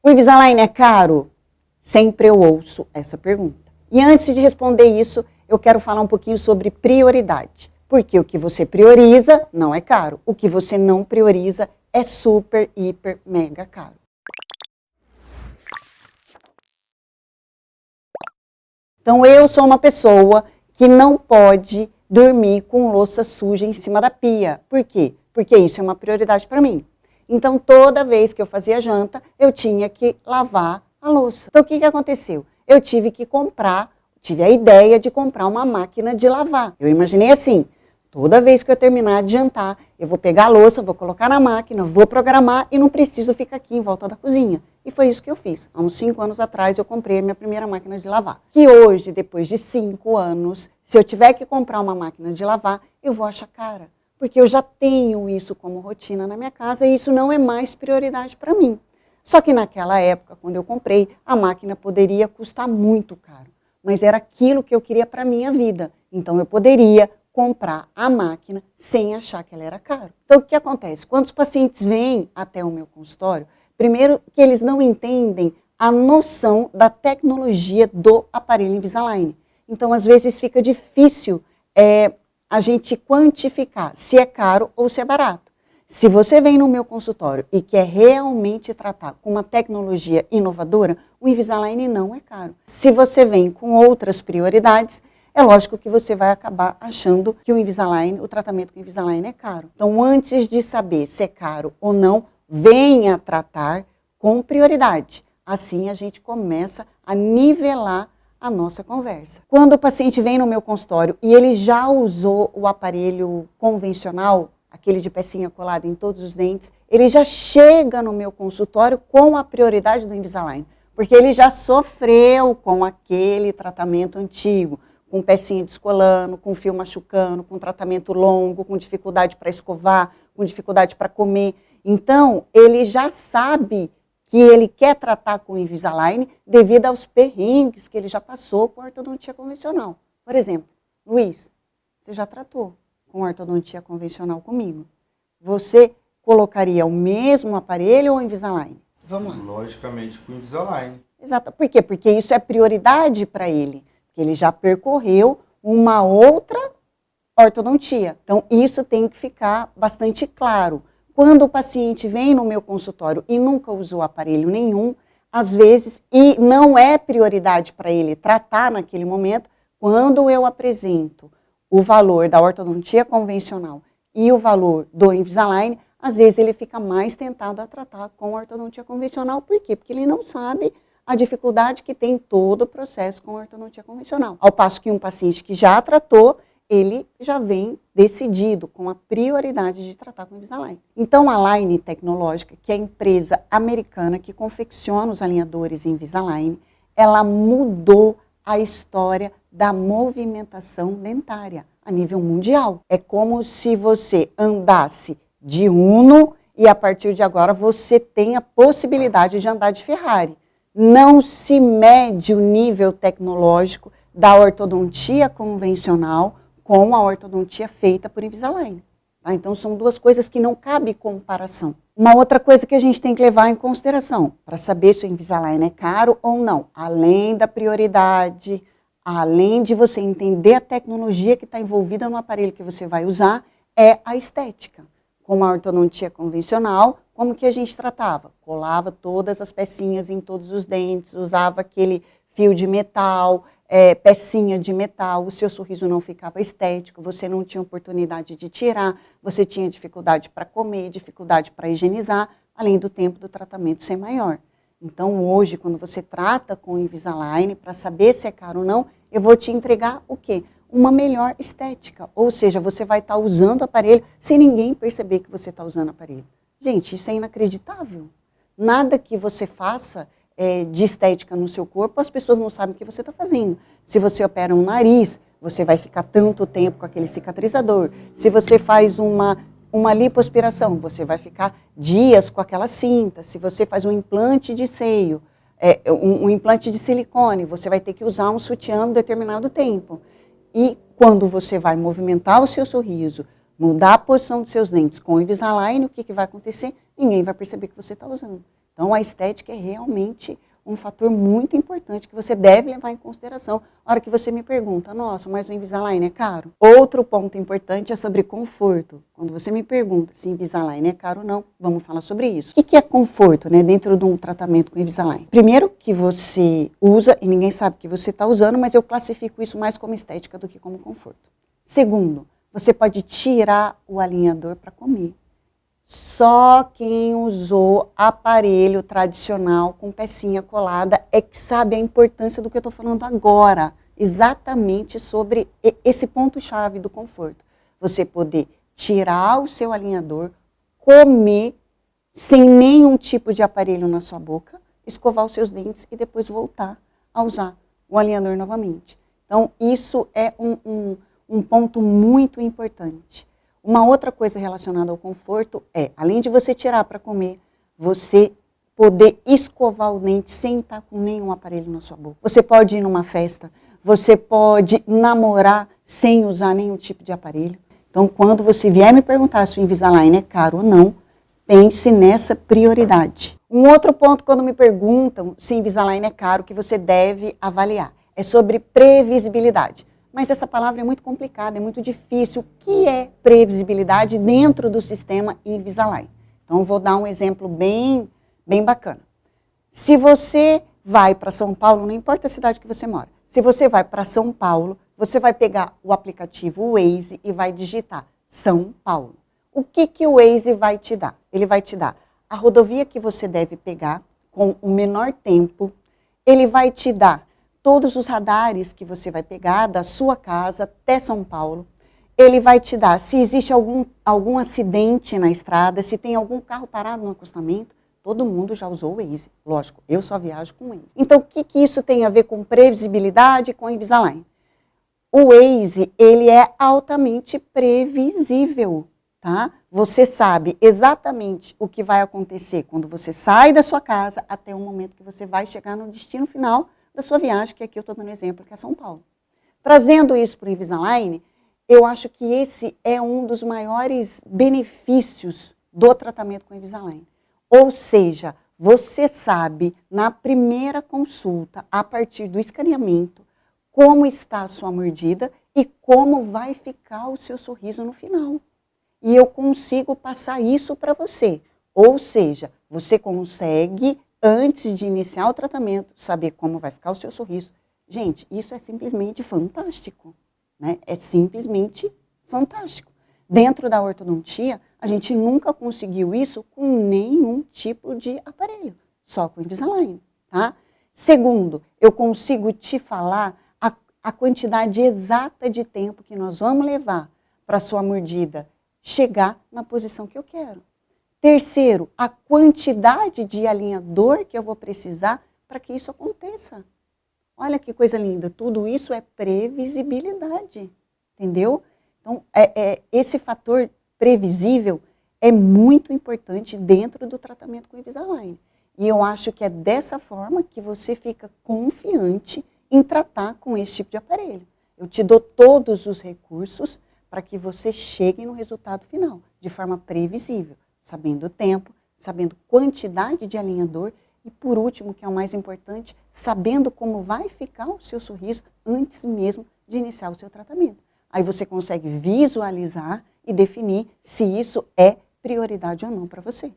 O Invisalign é caro? Sempre eu ouço essa pergunta. E antes de responder isso, eu quero falar um pouquinho sobre prioridade. Porque o que você prioriza não é caro. O que você não prioriza é super, hiper, mega caro. Então eu sou uma pessoa que não pode dormir com louça suja em cima da pia. Por quê? Porque isso é uma prioridade para mim. Então toda vez que eu fazia janta, eu tinha que lavar a louça. Então o que aconteceu? Eu tive a ideia de comprar uma máquina de lavar. Eu imaginei assim, toda vez que eu terminar de jantar, eu vou pegar a louça, vou colocar na máquina, vou programar e não preciso ficar aqui em volta da cozinha. E foi isso que eu fiz. Há uns 5 anos atrás eu comprei a minha primeira máquina de lavar. Que hoje, depois de 5 anos, se eu tiver que comprar uma máquina de lavar, eu vou achar cara. Porque eu já tenho isso como rotina na minha casa e isso não é mais prioridade para mim. Só que naquela época, quando eu comprei, a máquina poderia custar muito caro. Mas era aquilo que eu queria para a minha vida. Então eu poderia comprar a máquina sem achar que ela era cara. Então o que acontece? Quando os pacientes vêm até o meu consultório, primeiro que eles não entendem a noção da tecnologia do aparelho Invisalign. Então às vezes fica difícil a gente quantificar se é caro ou se é barato. Se você vem no meu consultório e quer realmente tratar com uma tecnologia inovadora, o Invisalign não é caro. Se você vem com outras prioridades, é lógico que você vai acabar achando que o tratamento com o Invisalign é caro. Então, antes de saber se é caro ou não, venha tratar com prioridade. Assim, a gente começa a nivelar a nossa conversa. Quando o paciente vem no meu consultório e ele já usou o aparelho convencional, aquele de pecinha colada em todos os dentes, ele já chega no meu consultório com a prioridade do Invisalign, porque ele já sofreu com aquele tratamento antigo, com pecinha descolando, com fio machucando, com tratamento longo, com dificuldade para escovar, com dificuldade para comer. Então, ele já sabe que ele quer tratar com o Invisalign devido aos perrengues que ele já passou com a ortodontia convencional. Por exemplo, Luiz, você já tratou com ortodontia convencional comigo. Você colocaria o mesmo aparelho ou o Invisalign? Vamos lá. Logicamente com o Invisalign. Exato. Por quê? Porque isso é prioridade para ele. Ele já percorreu uma outra ortodontia. Então, isso tem que ficar bastante claro. Quando o paciente vem no meu consultório e nunca usou aparelho nenhum, às vezes, e não é prioridade para ele tratar naquele momento, quando eu apresento o valor da ortodontia convencional e o valor do Invisalign, às vezes ele fica mais tentado a tratar com a ortodontia convencional. Por quê? Porque ele não sabe a dificuldade que tem todo o processo com a ortodontia convencional. Ao passo que um paciente que já tratou, ele já vem decidido com a prioridade de tratar com o Invisalign. Então a Line Tecnológica, que é a empresa americana que confecciona os alinhadores Invisalign, ela mudou a história da movimentação dentária a nível mundial. É como se você andasse de Uno e a partir de agora você tem a possibilidade de andar de Ferrari. Não se mede o nível tecnológico da ortodontia convencional com a ortodontia feita por Invisalign. Tá? Então, são duas coisas que não cabe comparação. Uma outra coisa que a gente tem que levar em consideração, para saber se o Invisalign é caro ou não, além da prioridade, além de você entender a tecnologia que está envolvida no aparelho que você vai usar, é a estética. Com a ortodontia convencional, como que a gente tratava? Colava todas as pecinhas em todos os dentes, usava aquele fio de metal, pecinha de metal, o seu sorriso não ficava estético, você não tinha oportunidade de tirar, você tinha dificuldade para comer, dificuldade para higienizar, além do tempo do tratamento ser maior. Então hoje, quando você trata com o Invisalign, para saber se é caro ou não, eu vou te entregar o quê? Uma melhor estética, ou seja, você vai estar usando o aparelho sem ninguém perceber que você está usando o aparelho. Gente, isso é inacreditável. Nada que você faça de estética no seu corpo, as pessoas não sabem o que você está fazendo. Se você opera um nariz, você vai ficar tanto tempo com aquele cicatrizador. Se você faz uma lipoaspiração, você vai ficar dias com aquela cinta. Se você faz um implante de seio, um implante de silicone, você vai ter que usar um sutiã em determinado tempo. E quando você vai movimentar o seu sorriso, mudar a posição dos seus dentes com o Invisalign, o que vai acontecer? Ninguém vai perceber que você está usando. Então, a estética é realmente um fator muito importante que você deve levar em consideração na hora que você me pergunta, nossa, mas o Invisalign é caro? Outro ponto importante é sobre conforto. Quando você me pergunta se Invisalign é caro ou não, vamos falar sobre isso. O que é conforto, né, dentro de um tratamento com Invisalign? Primeiro, que você usa e ninguém sabe que você está usando, mas eu classifico isso mais como estética do que como conforto. Segundo, você pode tirar o alinhador para comer. Só quem usou aparelho tradicional com pecinha colada é que sabe a importância do que eu estou falando agora, exatamente sobre esse ponto-chave do conforto. Você poder tirar o seu alinhador, comer sem nenhum tipo de aparelho na sua boca, escovar os seus dentes e depois voltar a usar o alinhador novamente. Então, isso é um ponto muito importante. Uma outra coisa relacionada ao conforto é, além de você tirar para comer, você poder escovar o dente sem estar com nenhum aparelho na sua boca. Você pode ir numa festa, você pode namorar sem usar nenhum tipo de aparelho. Então, quando você vier me perguntar se o Invisalign é caro ou não, pense nessa prioridade. Um outro ponto, quando me perguntam se Invisalign é caro, que você deve avaliar, é sobre previsibilidade. Mas essa palavra é muito complicada, é muito difícil. O que é previsibilidade dentro do sistema Invisalign? Então, eu vou dar um exemplo bem bacana. Se você vai para São Paulo, não importa a cidade que você mora, se você vai para São Paulo, você vai pegar o aplicativo Waze e vai digitar São Paulo. O que o Waze vai te dar? Ele vai te dar a rodovia que você deve pegar com o menor tempo, ele vai te dar todos os radares que você vai pegar da sua casa até São Paulo. Ele vai te dar se existe algum acidente na estrada, se tem algum carro parado no acostamento. Todo mundo já usou o Waze, lógico, eu só viajo com o Waze. Então, o que isso tem a ver com previsibilidade e com Invisalign? O Waze, ele é altamente previsível, tá? Você sabe exatamente o que vai acontecer quando você sai da sua casa até o momento que você vai chegar no destino final da sua viagem, que aqui eu estou dando exemplo, que é São Paulo. Trazendo isso para o Invisalign, eu acho que esse é um dos maiores benefícios do tratamento com Invisalign. Ou seja, você sabe na primeira consulta, a partir do escaneamento, como está a sua mordida e como vai ficar o seu sorriso no final. E eu consigo passar isso para você. Ou seja, você consegue, antes de iniciar o tratamento, saber como vai ficar o seu sorriso. Gente, isso é simplesmente fantástico, né? É simplesmente fantástico. Dentro da ortodontia, a gente nunca conseguiu isso com nenhum tipo de aparelho, só com Invisalign, tá? Segundo, eu consigo te falar a quantidade exata de tempo que nós vamos levar para a sua mordida chegar na posição que eu quero. Terceiro, a quantidade de alinhador que eu vou precisar para que isso aconteça. Olha que coisa linda, tudo isso é previsibilidade, entendeu? Então, esse fator previsível é muito importante dentro do tratamento com Invisalign. E eu acho que é dessa forma que você fica confiante em tratar com esse tipo de aparelho. Eu te dou todos os recursos para que você chegue no resultado final, de forma previsível, sabendo o tempo, sabendo quantidade de alinhador e, por último, que é o mais importante, sabendo como vai ficar o seu sorriso antes mesmo de iniciar o seu tratamento. Aí você consegue visualizar e definir se isso é prioridade ou não para você.